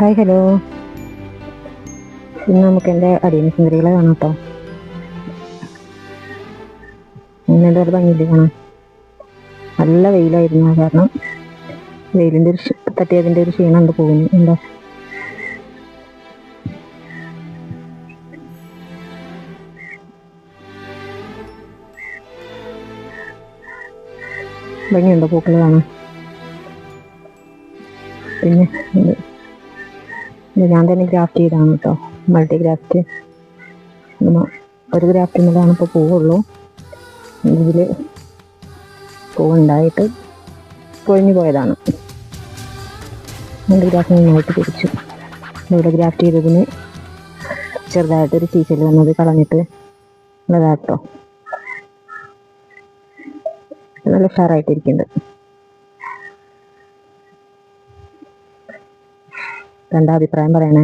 Hi hello. ഇന്ന് നമുക്ക് എൻ്റെ അടിയന സുന്ദരികളെ കാണാം കേട്ടോ. ഇന്നെൻ്റെ ഒരു ഭംഗിയില്ല കാണാം. നല്ല വെയിലായിരുന്നു, കാരണം വെയിലിൻ്റെ ഒരു തട്ടിയതിൻ്റെ ഒരു ക്ഷീണം ഉണ്ട് പോകുന്നു. എന്താ ഭംഗിയുണ്ടോ പൂക്കൾ കാണാൻ? പിന്നെ ഇത് ഞാൻ തന്നെ ഗ്രാഫ്റ്റ് ചെയ്താണ് കേട്ടോ, മൾട്ടി ഗ്രാഫ്റ്റ്. ഒരു ഗ്രാഫ്റ്റിനുള്ളതാണ് ഇപ്പോൾ പൂവുള്ളൂ. ഇതിൽ പൂവുണ്ടായിട്ട് കൊഴിഞ്ഞു പോയതാണ്. രണ്ട് ഗ്രാഫ്റ്റ് നന്നായിട്ട് പിടിച്ചു. ഇവിടെ ഗ്രാഫ്റ്റ് ചെയ്തതിന് ചെറുതായിട്ടൊരു ചീച്ചൽ വന്നത് കളഞ്ഞിട്ട് ഉള്ളതാട്ടോ. നല്ല ഉഷാറായിട്ടിരിക്കുന്നുണ്ട്. എന്താ അഭിപ്രായം പറയണേ?